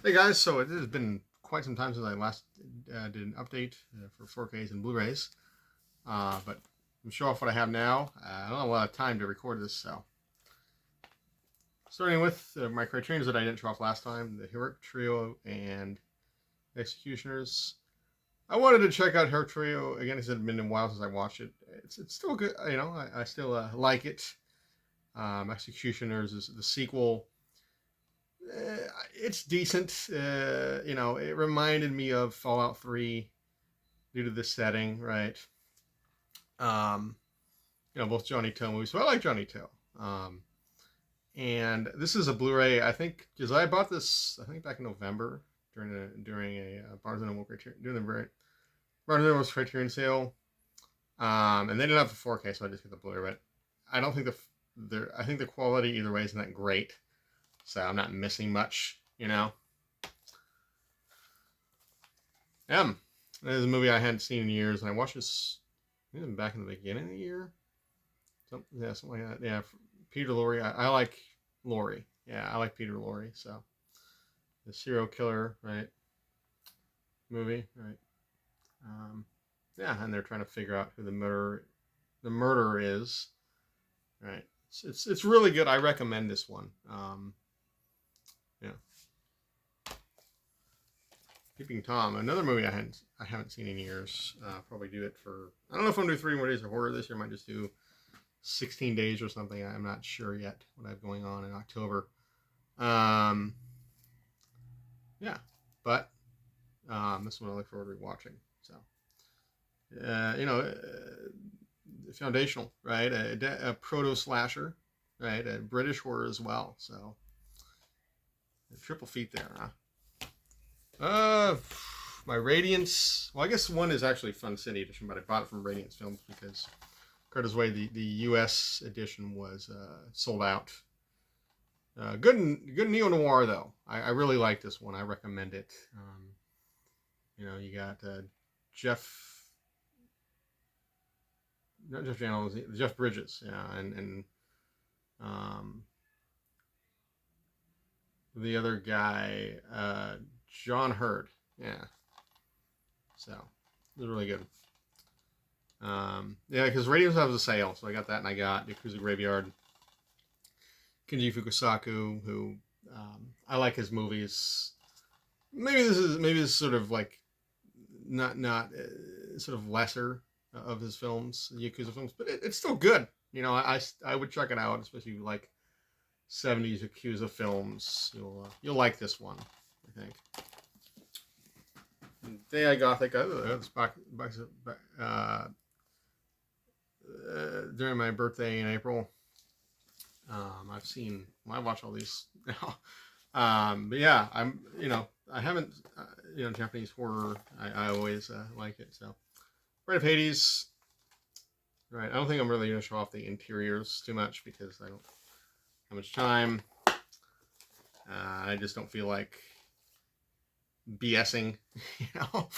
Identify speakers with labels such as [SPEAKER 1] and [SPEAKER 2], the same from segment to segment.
[SPEAKER 1] Hey guys, so it has been quite some time since I last did an update for 4Ks and Blu-rays, but I'm show off what I have now. I don't have a lot of time to record this, so starting with my criterions that I didn't show off last time, the Heroic Trio and Executioners. I wanted to check out Heroic Trio again because it had been a while since I watched it. It's still good, I still like it. Executioners is the sequel. It's decent. It reminded me of Fallout 3 due to the setting, right? Um, both Johnny Toe movies. So I like Johnny Toe. And this is a Blu-ray. I think because I bought this, I think back in November during a Barnes and Noble Criterion during the Barnes and Noble Criterion sale. And they didn't have the 4K, so I just got the Blu-ray. But I don't think I think the quality either way isn't that great. So I'm not missing much, M. This is a movie I hadn't seen in years, and I watched this even back in the beginning of the year. Something like that. Yeah, Peter Lorre. I like Lorre. Yeah, I like Peter Lorre. So the serial killer, right? Movie, right? Yeah, and they're trying to figure out who the murderer is, right? It's really good. I recommend this one. Yeah. Peeping Tom, another movie I haven't seen in years. Probably do it for, I don't know if I'm gonna do 3 more days of horror this year. I might just do 16 days or something. I'm not sure yet what I have going on in October. Yeah, but this one I look forward to watching. So, foundational, right? A proto slasher, right? A British horror as well. So, a triple feat there, huh? My Radiance. Well, I guess one is actually Fun City edition, but I bought it from Radiance Films because Curtis Way, the U.S. edition was sold out. Good neo noir though. I really like this one. I recommend it. You got Jeff, not Jeff Daniels, Jeff Bridges, yeah, and the other guy, John Hurd, yeah. So it was really good. Yeah, because Radios has a sale, so I got that, and I got Yakuza Graveyard. Kenji Fukusaku, who I like his movies. Maybe this is sort of like not sort of lesser of his films, Yakuza films, but it's still good. I would check it out, especially if you like 70s Yakuza films. You'll like this one, I think. Day I Gothic. It's back during my birthday in April. I watch all these now. But yeah, I haven't, Japanese horror. I always like it. So, Bride of Hades. Right. I don't think I'm really going to show off the interiors too much because I don't have much time. I just don't feel like BSing, you know.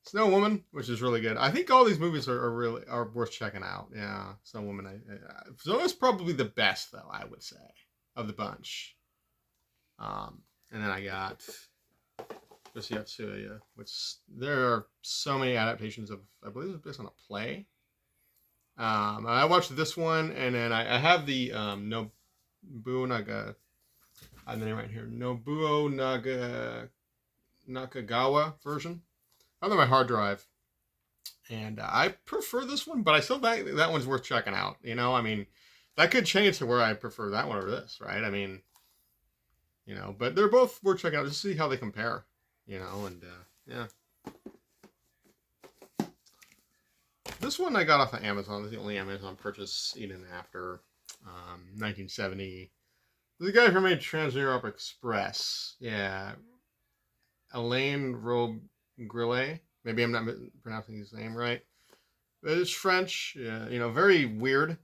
[SPEAKER 1] Snow Woman, which is really good. I think all these movies are worth checking out. Yeah, Snow Woman. So it's probably the best though, I would say, of the bunch. And then I got Yotsuya, which there are so many adaptations of. I believe it's based on a play. I watched this one, and then I have the Nobunaga. I have the name right here. Nobuo Nakagawa version. I have on my hard drive, and I prefer this one, but I still think that one's worth checking out. That could change to where I prefer that one over this, right? But they're both worth checking out just to see how they compare, and yeah. This one I got off of Amazon. It's the only Amazon purchase even after 1970. The guy who made Trans-Europe Express. Yeah. Alain Robbe-Grillet. Maybe I'm not pronouncing his name right. But it's French. Very weird.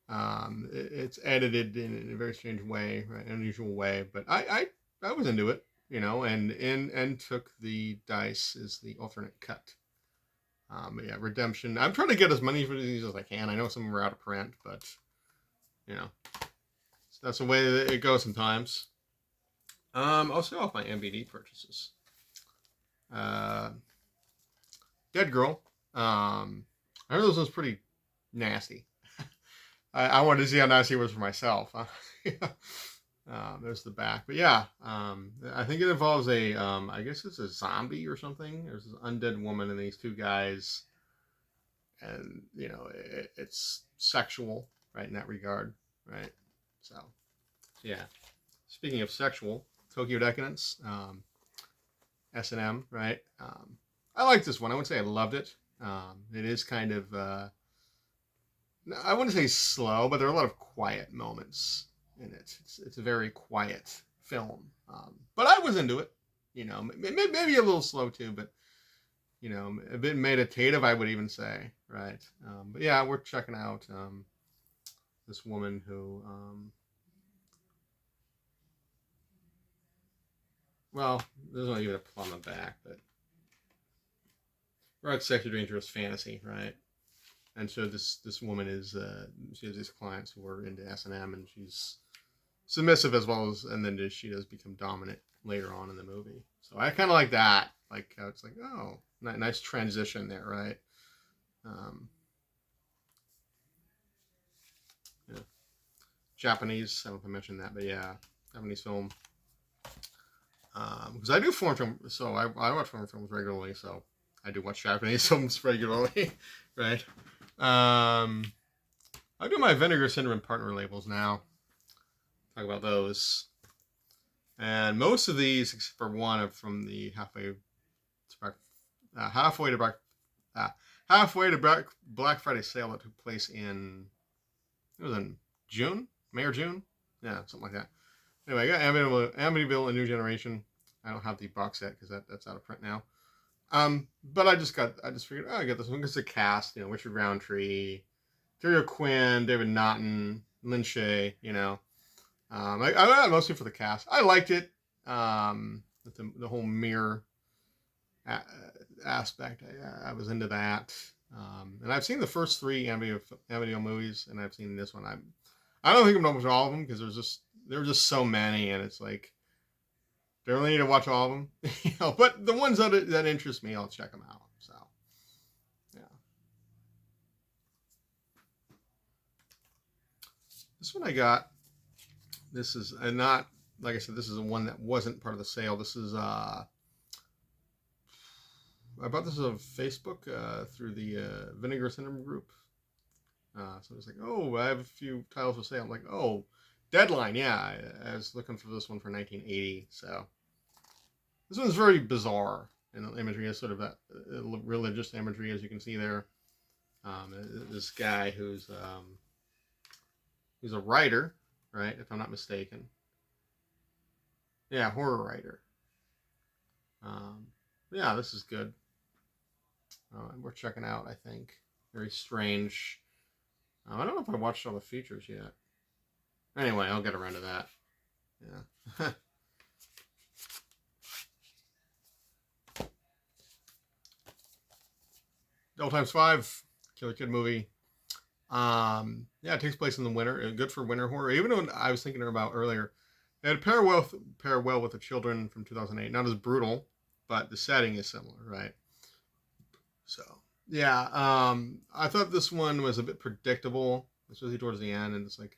[SPEAKER 1] It's edited in a very strange way, right? Unusual way. But I was into it, and took the dice as the alternate cut. But yeah, Redemption. I'm trying to get as many of these as I can. I know some are out of print, but that's the way that it goes sometimes. I'll show off my MVD purchases. Dead Girl. I heard this one's pretty nasty. I wanted to see how nasty it was for myself. There's the back, but yeah, I think it involves I guess it's a zombie or something. There's this undead woman and these two guys, and it's sexual, right, in that regard, right? So, yeah. Speaking of sexual, Tokyo Decadence, S&M, right? I like this one. I wouldn't say I loved it. It is kind of, I wouldn't say slow, but there are a lot of quiet moments in it. It's a very quiet film. But I was into it. Maybe a little slow too, but, a bit meditative, I would even say, right? But yeah, we're checking out this woman who, well, there's not even a plum on the back, but we're at Sexually Dangerous Fantasy, right? And so this woman is, she has these clients who are into S&M, and she's submissive as well as, and then she does become dominant later on in the movie. So I kind of like that, like how it's like, oh, nice transition there, right? Yeah. Japanese, I don't know if I mentioned that, but yeah, Japanese film. Because I do foreign films, so I watch foreign films regularly, so I do watch Japanese films regularly, right? I do my Vinegar Syndrome partner labels now. Talk about those. And most of these, except for one, are from the halfway to Black Friday sale that took place in June, May or June, yeah, something like that. Anyway, I got Amityville: A New Generation. I don't have the box set because that's out of print now. But I just figured, I get this one because the cast, Richard Roundtree, Terry Quinn, David Naughton, Lin Shaye, I got mostly for the cast. I liked it. The whole mirror aspect, I was into that. And I've seen the first three Amityville movies, and I've seen this one. I don't think I'm done with all of them because there were just so many, and it's like, do I really need to watch all of them? But the ones that interest me, I'll check them out. So, yeah. This one I got. This is not, like I said, this is one that wasn't part of the sale. This is I bought this on Facebook through the Vinegar Syndrome group. So it's like, oh, I have a few titles for sale. I'm like, oh, Deadline. Yeah, I was looking for this one for 1980. So this one's very bizarre in the imagery. It's sort of that religious imagery, as you can see there. This guy who's a writer, right? If I'm not mistaken. Yeah, horror writer. Yeah, this is good. We're checking out, I think. Very strange. I don't know if I watched all the features yet. Anyway, I'll get around to that. Yeah. Double Times 5, Killer Kid movie. Yeah, it takes place in the winter. Good for winter horror. Even though I was thinking about earlier, it pair well with The Children from 2008. Not as brutal, but the setting is similar, right? So, yeah, I thought this one was a bit predictable, especially towards the end, and it's like,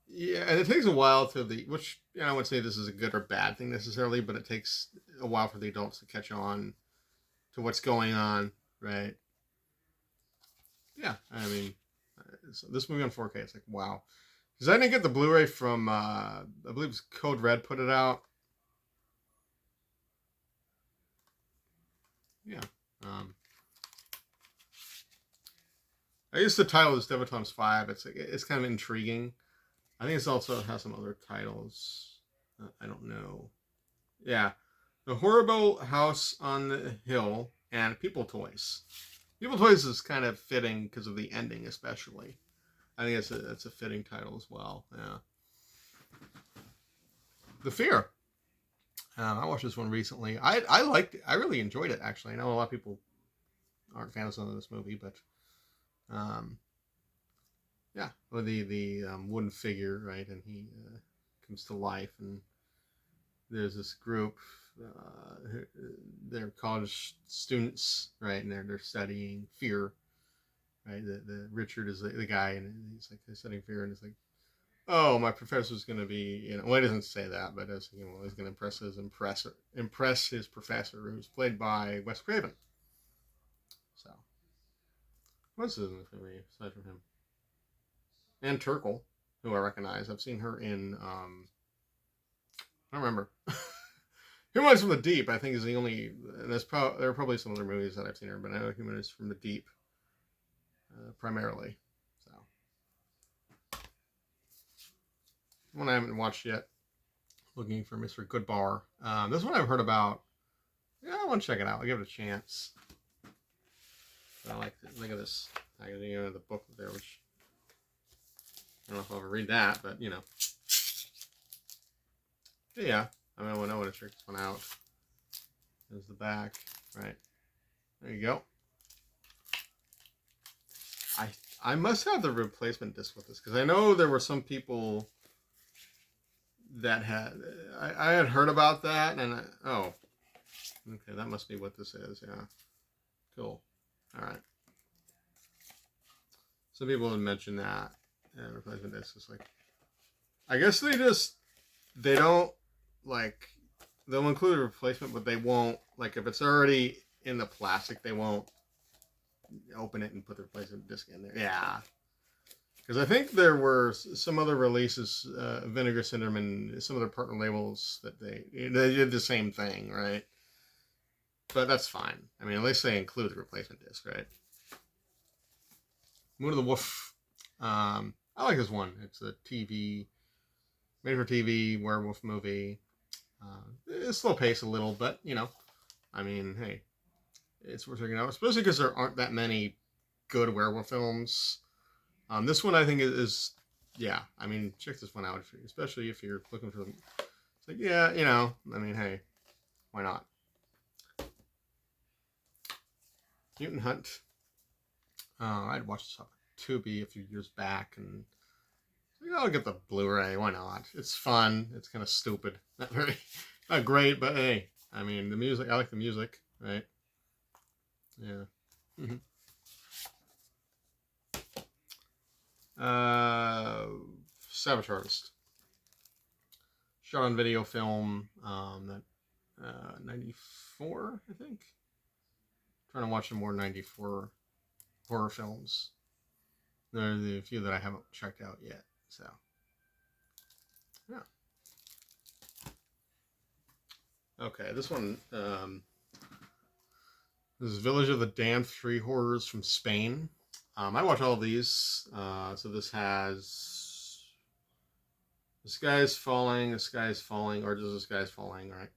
[SPEAKER 1] yeah, and it takes a while which, I wouldn't say this is a good or bad thing necessarily, but it takes a while for the adults to catch on to what's going on, right? Yeah, I mean, so this movie on 4K, it's like, wow. Because I didn't get the Blu-ray from, I believe it's Code Red put it out. Yeah. I guess the title is Devil Times 5. It's kind of intriguing. I think it also has some other titles. I don't know. Yeah. The Horrible House on the Hill and People Toys. People Toys is kind of fitting because of the ending, especially. I think it's a fitting title as well. Yeah. The Fear. I watched this one recently. I liked it. I really enjoyed it, actually. I know a lot of people aren't fans of this movie, but yeah, or the wooden figure, right? And he comes to life, and there's this group. They're college students, right? And they're studying fear, right? The Richard is the guy, and he's like they're studying fear, and it's like, oh, my professor's going to be, well, he doesn't say that, but I was thinking, well, he's going to impress his professor, who's played by Wes Craven. So, what's his movie aside from him? And Turkle, who I recognize. I've seen her in, I don't remember. Humans from the Deep, I think, is the only, and there are probably some other movies that I've seen her, but I know Humans from the Deep, primarily. So, one I haven't watched yet. Looking for Mr. Goodbar. This one I've heard about. Yeah, I want to check it out. I'll give it a chance. But I like it. Look at this. I got the book there, which I don't know if I'll ever read that, but yeah. I mean, I want to check this one out. There's the back, right? There you go. I must have the replacement disc with this because I know there were some people that I had heard about that, and oh, okay, that must be what this is. Yeah, cool. All right. Some people had mentioned that replacement disc is like, I guess they don't like, they'll include a replacement, but they won't, like, if it's already in the plastic, they won't open it and put the replacement disc in there. Yeah. Because I think there were some other releases, Vinegar Syndrome and some other partner labels, that they did the same thing, right? But that's fine. I mean, at least they include the replacement disc, right? Moon of the Wolf. I like this one. It's a made for TV werewolf movie. It's slow paced a little, but I mean, hey, it's worth checking out, especially because there aren't that many good werewolf films. This one I think is yeah. I mean, check this one out, especially if you're looking for them. It's like, yeah, I mean, hey, why not? Mutant Hunt. I'd watched this on Tubi a few years back, and I'll get the Blu-ray. Why not? It's fun. It's kind of stupid. Not great, but hey, I mean, the music. I like the music, right? Yeah. Mm-hmm. Savage Artist. Shot on video film. That 94, I think. Trying to watch some more 94 horror films. There are the few that I haven't checked out yet. So, yeah. Okay, this one. This is Village of the Damned, 3 horrors from Spain. I watch all of these. So this has The Sky is Falling, The Sky is Falling, or just The Sky is Falling, right?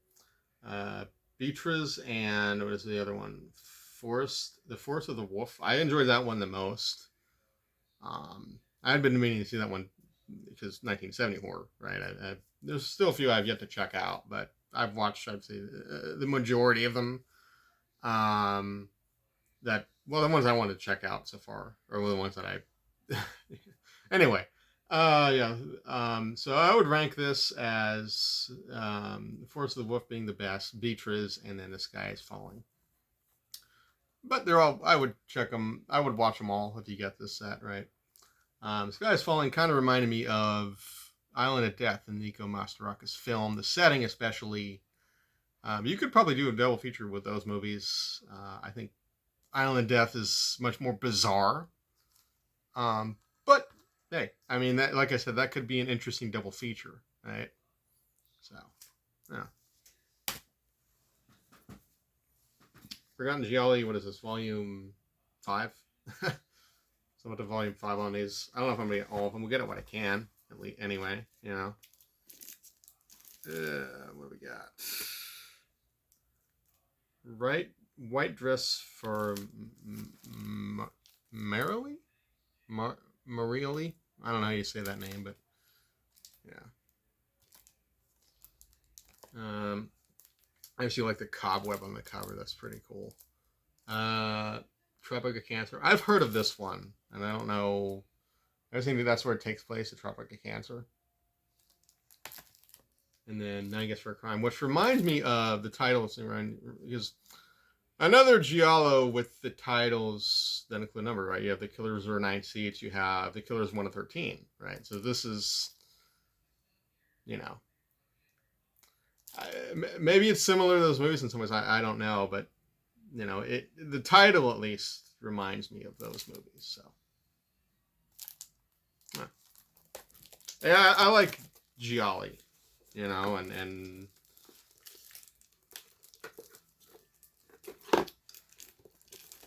[SPEAKER 1] Beatriz and what is the other one? The Forest of the Wolf. I enjoyed that one the most. I had been meaning to see that one because 1970 horror, right? There's still a few I've yet to check out, but I've watched, I'd say, the majority of them. The ones I wanted to check out so far, or the ones that I. Anyway, yeah. So I would rank this as Forest of the Wolf being the best, Beatriz, and then The Sky is Falling. But they're all. I would check them. I would watch them all if you get this set right. Sky is Falling kind of reminded me of Island of Death, the Nico Mastaraka's film. The setting, especially. You could probably do a double feature with those movies. I think Island of Death is much more bizarre. But hey, I mean, that, like I said, that could be an interesting double feature, right? So, yeah. Forgotten Gialli, what is this, volume 5? So to volume 5 on these. I don't know if I'm going to get all of them. We'll get it what I can, at least, anyway, What do we got? Right, White Dress for Marilee? Marilee? I don't know how you say that name, but yeah. I actually like the cobweb on the cover. That's pretty cool. Tropic of Cancer. I've heard of this one, and I don't know. I think that's where it takes place, the Tropic of Cancer. and then 9 Guests for a Crime, which reminds me of the titles around, because another giallo with the titles that include number, right? You have The Killers Were 9 Seats, you have The Killers 1 to 13, right? So this is, you know, maybe it's similar to those movies in some ways. I don't know, but you know, the title at least reminds me of those movies. So, yeah, I like gialli, you know, and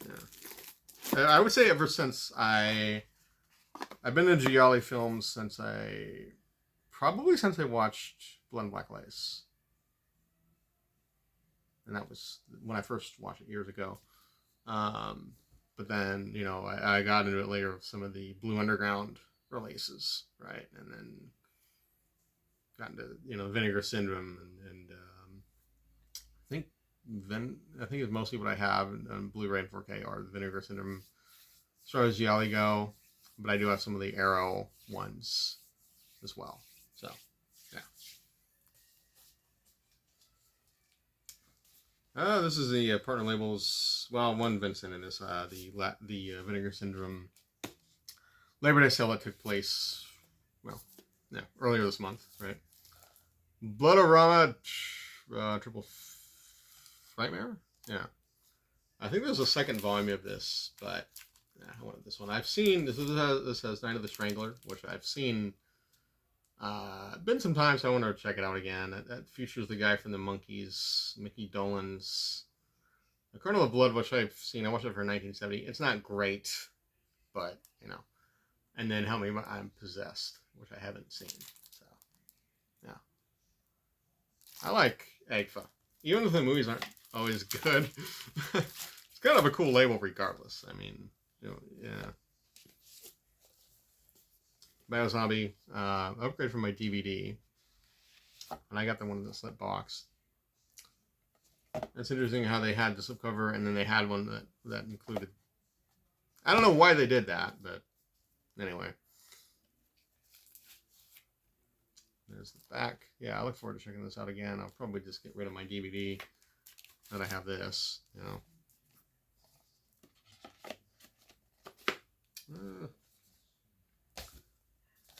[SPEAKER 1] yeah. I would say ever since I've been in gialli films since I watched Blood and Black Lace. And that was when I first watched it years ago. But then, you know, I got into it later with some of the Blue Underground releases, right? And then got into, you know, Vinegar Syndrome, and I think it's mostly what I have on Blu-ray and 4K are the Vinegar Syndrome as far as gialli go, but I do have some of the Arrow ones as well. So, yeah. This is the partner labels. Well, one Vincent in this. The Vinegar Syndrome Labor Day sale that took place, well, yeah, earlier this month, right? Bloodorama Triple Frightmare? Yeah. I think there's a second volume of this, but yeah, I wanted this one. I've seen, this has Night of the Strangler, which I've seen, been some time, so I want to check it out again. That features the guy from the Monkees, Mickey Dolenz. The Kernel of Blood, which I've seen, I watched it for 1970. It's not great, but, you know. And then Help Me, I'm Possessed, which I haven't seen. So, yeah. I like Agfa. Even if the movies aren't always good, it's kind of a cool label regardless. I mean, you know, yeah. Bio Zombie, upgrade from my DVD. And I got the one in the slip box. It's interesting how they had the slipcover and then they had one that included. I don't know why they did that, but anyway. There's the back. Yeah, I look forward to checking this out again. I'll probably just get rid of my DVD that I have this, you know.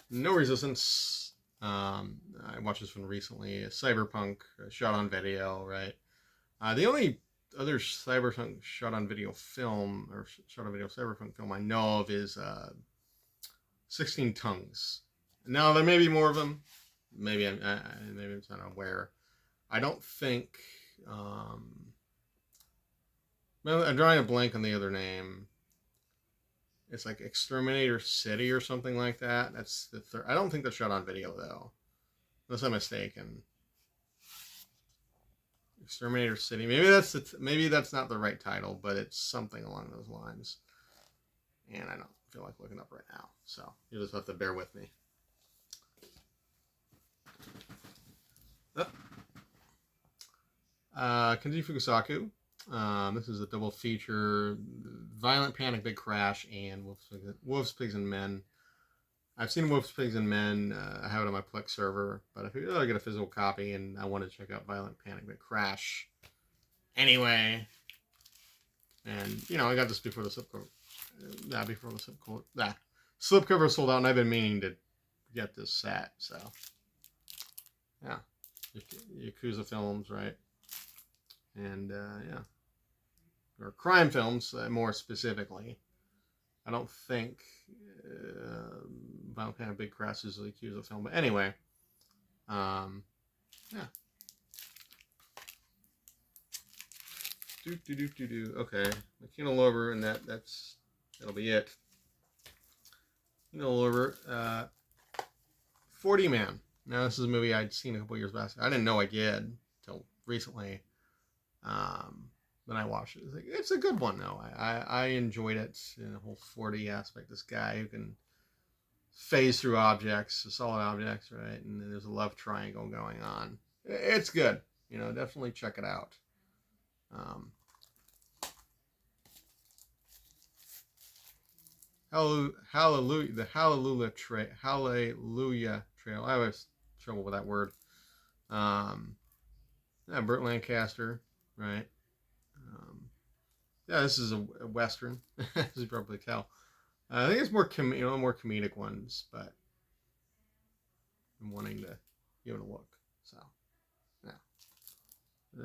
[SPEAKER 1] No Resistance. I watched this one recently. Cyberpunk, shot on video, right? The only other Cyberpunk shot on video film, or shot on video Cyberpunk film I know of is 16 Tongues. Now, there may be more of them. Maybe I'm not aware. I don't think. Well, I'm drawing a blank on the other name. It's like Exterminator City or something like that. That's the third. I don't think that's shot on video though, unless I'm mistaken. Exterminator City. Maybe that's not the right title, but it's something along those lines. And I don't feel like looking up right now, so you'll just have to bear with me. Kenji Fukusaku. This is a double feature: Violent Panic, Big Crash, and Wolves, Pigs, and Men. I've seen Wolves, Pigs, and Men. I have it on my Plex server, but if I get a physical copy and I want to check out Violent Panic, Big Crash, anyway. And you know, I got this before the slipcover. Slipcover sold out, and I've been meaning to get this set. So, yeah, Yakuza films, right? And yeah, or crime films more specifically. I don't think Violent Panic, Big Crash is a Yakuza film, but anyway, yeah. Okay, Kino Lorber, and that'll be it. Kino Lorber, 40 Man. Now this is a movie I'd seen a couple years back. I didn't know I did until recently. Then I watched it. It's a good one though. I enjoyed it in the whole 4D aspect. This guy who can phase through objects, solid objects, right? And there's a love triangle going on. It's good. You know, definitely check it out. Hallelujah Trail. I always trouble with that word. Yeah, Burt Lancaster, right? Yeah, this is a Western, as you probably tell. I think it's more more comedic ones, but I'm wanting to give it a look. So, yeah.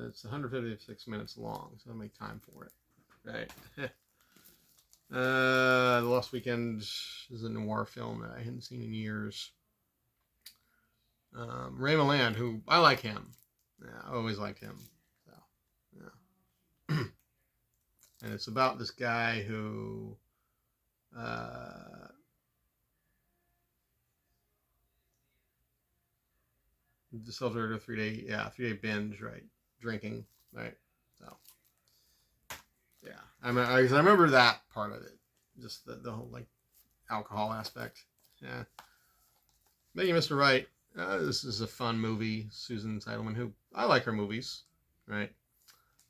[SPEAKER 1] It's 156 minutes long, so I'll make time for it. Right. The Lost Weekend is a noir film that I hadn't seen in years. Ray Milland, who I like him. Yeah, I always liked him. So, yeah. And it's about this guy who just over a 3 day binge, right? Drinking, right? So, yeah, I remember that part of it, just the whole like alcohol aspect. Yeah, Thank you, Mr. Right. This is a fun movie. Susan Seidelman, who I like her movies, right?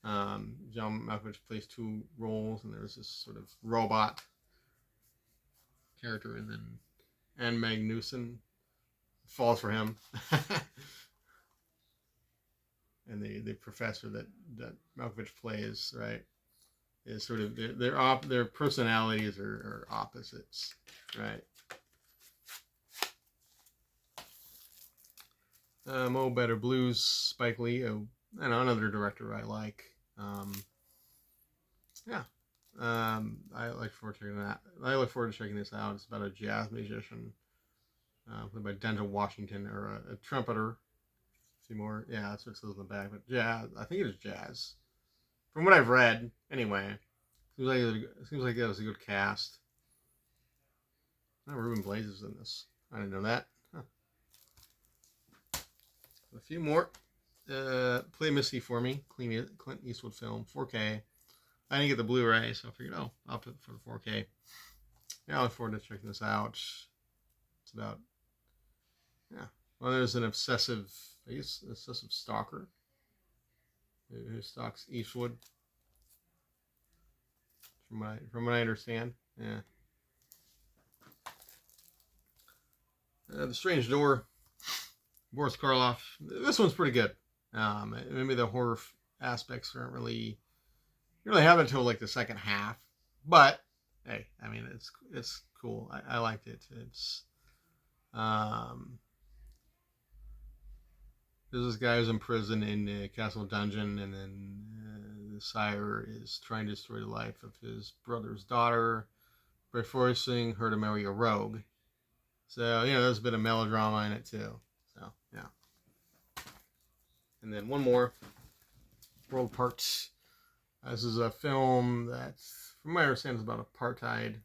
[SPEAKER 1] John Malkovich plays two roles, and there's this sort of robot character, and then Anne Magnuson falls for him, and the professor that Malkovich plays, right, is sort of their personalities are opposites, right? Mo Better Blues, Spike Lee, and another director I like. Yeah, I look forward to checking that. I look forward to checking this out. It's about a jazz musician played by Denzel Washington, or a trumpeter. Seymour, yeah, that's what it says in the back. But jazz, I think it is jazz, from what I've read. Anyway, seems like that was a good cast. Oh, Ruben Blades is in this. I didn't know that. Huh. A few more. Play Missy for me. Clint Eastwood film, 4K. I didn't get the Blu-ray, so I figured, I'll opt for the 4K. Yeah, I look forward to checking this out. It's about, yeah. Well, there's an obsessive stalker who stalks Eastwood. From what I understand, yeah. The Strange Door, Boris Karloff. This one's pretty good. Maybe the horror aspects aren't really happen until like the second half, but hey, I mean it's cool. I liked it. It's there's this guy who's in prison in a castle dungeon, and then the sire is trying to destroy the life of his brother's daughter by forcing her to marry a rogue. So, there's a bit of melodrama in it too. So, yeah. And then one more, World Parts. This is a film that's, from my understanding, is about apartheid.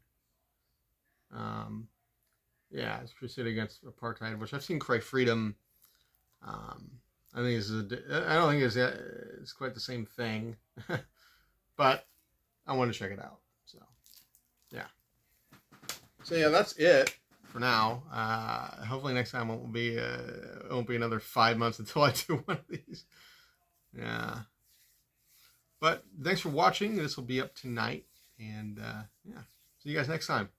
[SPEAKER 1] Yeah, it's crusade against apartheid, which I've seen Cry Freedom. I think I don't think it's quite the same thing, but I want to check it out. So, yeah. So yeah, that's it for now. Hopefully next time it won't be another 5 months until I do one of these. Yeah. But thanks for watching. This will be up tonight, and yeah, see you guys next time.